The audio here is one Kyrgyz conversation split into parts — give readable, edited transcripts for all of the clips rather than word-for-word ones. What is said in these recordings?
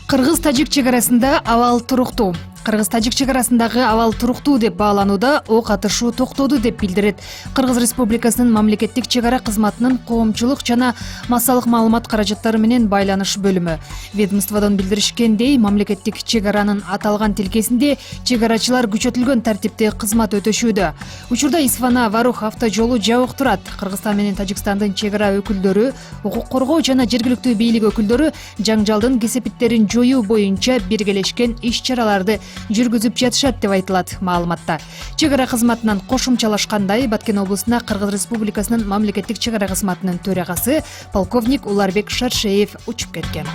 Кыргыз-тажик чек арасында абал туруктуу. Кыргыз-тажик чек арасындагы абал туруктуу деп бааланууда, ок атышуу токтоду деп билдирет Кыргыз Республикасынын мамлекеттик чек ара кызматынын коомчулук жана массалык маалымат каражаттары менен байланыш бөлүмү. Ведомстводон билдиришкендей, мамлекеттик чек аранын аталган тилкесинде чек арачылар күчөтүлгөн тартипте кызмат өтөшүүдө. Учурда Исфана-Варух авто жолу жабык турат. Кыргызстан менен Тажикстандын чек ара өкүлдөрү, укук коргоо жана жергиликтүү бийлик өкүлдөрү жаңжалдын кесепеттерин жоюу боюнча биргелешкен иш-чараларды жүргүзүп жатышат деп айтылат маалыматта. Чек ара кызматынан кошумчалашкандай, Баткен облусуна Кыргыз Республикасынын мамлекеттик чек ара кызматынын төрагасы полковник Уларбек Шаршеев учуп кеткен.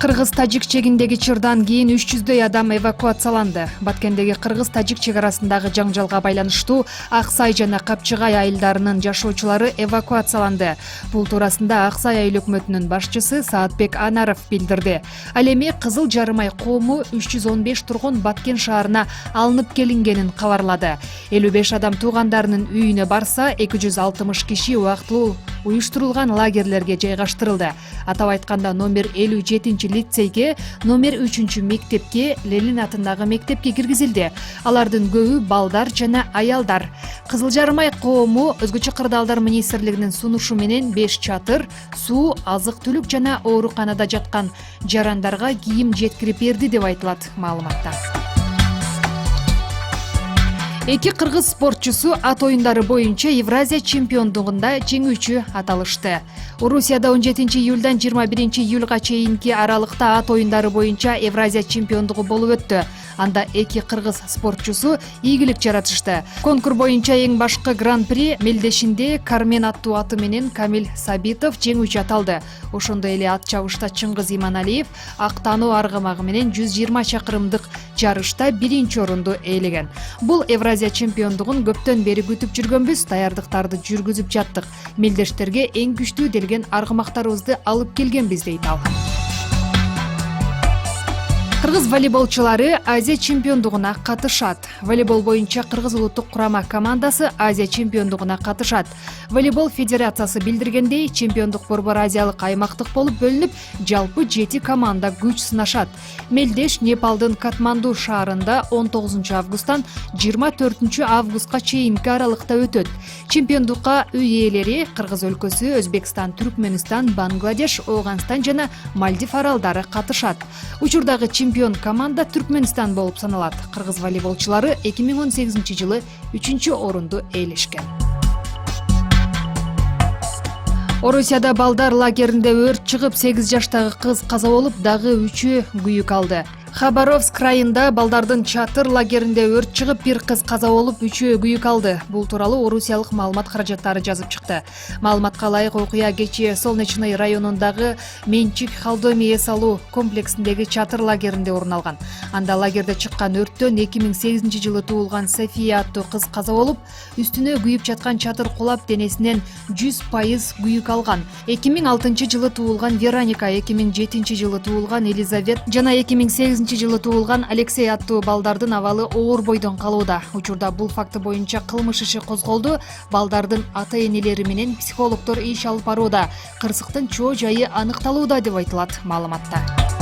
Кыргыз-тажик чегиндеги чырдан кийин 300дөй адам эвакуацияланды. Баткендеги кыргыз-тажик чек арасындагы жаңжалга байланыштуу Аксай жана Капчыгай айылдарынын жашоочулары эвакуацияланды. Бул туурасында Аксай айыл өкмөтүнүн башчысы Саатбек Анаров билдирди. Ал эми Кызыл Жарым ай коому 315 тургун Баткен шаарына алынып келингенин кабарлады. 55 адам туугандарынын үйүнө барса, 260 киши убактылуу уюштурулган лагерлерге жайгаштырылды. Атап айтканда, номер 57 лицейге, номер 3 мектепке, Ленин атындагы мектепке киргизилди. Алардын көбү балдар жана аялдар. Кызыл Жарым ай коому өзгөчө кырдаалдар министрлигинин сунушу менен 5 чатыр, суу, азык-түлүк жана ооруканада жаткан жарандарга кийим жеткирип берди деп айтылат маалыматта. Эки кыргыз спортчусу ат оюндары боюнча Евразия чемпиондугунда жеңүүчү аталышты. Орусияда 17 июлдан 21 июлга чейинки аралыкта ат оюндары боюнча Евразия чемпиондугу болуп өттү. Анда эки кыргыз спортчусу ийгилик жаратышты. Конкурс боюнча эң башкы гран-при мелдешинде Кармен аттуу аты менен Камил Сабитов жеңүүчү аталды. Ошондой эле ат чабышта Чыңгыз Иманалиев ак таануу аргымагы менен 120 чакырымдык жарышта 1-орунду ээлеген. Бул Евразия чемпиондугун көптөн бери күтүп жүргөнбүз, даярдыктарды жүргүзүп жаттык. Мелдештерге эң күчтүү делген аргымактарыбызды алып келгенбиз дейт ал. Кыргыз волейболчулары Азия чемпиондугуна катышат. Волейбол боюнча Кыргыз улуттук курама командасы Азия чемпиондугуна катышат. Волейбол федерациясы билдиргендей, чемпиондук борбор азиялык аймактык болуп бөлүнүп, жалпы 7 команда күч сынашат. Мелдеш Непалдын Катманду шаарында 19 августтан 24 августка чейинки аралыкта өтөт. Чемпиондукка үй ээлери Кыргыз өлкөсү, Өзбекстан, Түркмөнстан, Бангладеш, Ооганстан жана Мальдив аралдары катышат. Учурдагы чемпион команда Түркмөнстан болуп саналат. Кыргыз волейболчулары 2018 жылы 3-орунду ээлешкен. Орусияда балдар лагеринде өрт чыгып, 8 жаштагы кыз каза болуп, дагы 3 күйүк алды. Хабаровск районунда балдардын чатыр лагеринде өрт чыгып, бир кыз каза болуп, 3 күйүк алды. Бул тууралуу орусиялык маалымат каражаттары жазып чыкты. Маалыматка ылайык, окуя кечээ Солнечный районундагы Менчик Халдоми эс алуу комплексиндеги чатыр лагеринде орун алган. Анда лагерде чыккан өрттөн 2008 жылы туулган София аттуу кыз каза болуп, үстүнө күйүп жаткан чатыр кулап, денесинен 100% күйүк алган. 2006 жылы туулган Вероника, 2007 жылы туулган Елизавет жана 2008 жылы туулган Алексей аттуу балдардын абалы оор бойдон калууда. Учурда бул факты боюнча кылмыш иши козголду. Балдардын ата-энелери менен психологдор иш алып барууда. Кырсыктын чоо жайы аныкталууда деп айтылат маалыматта.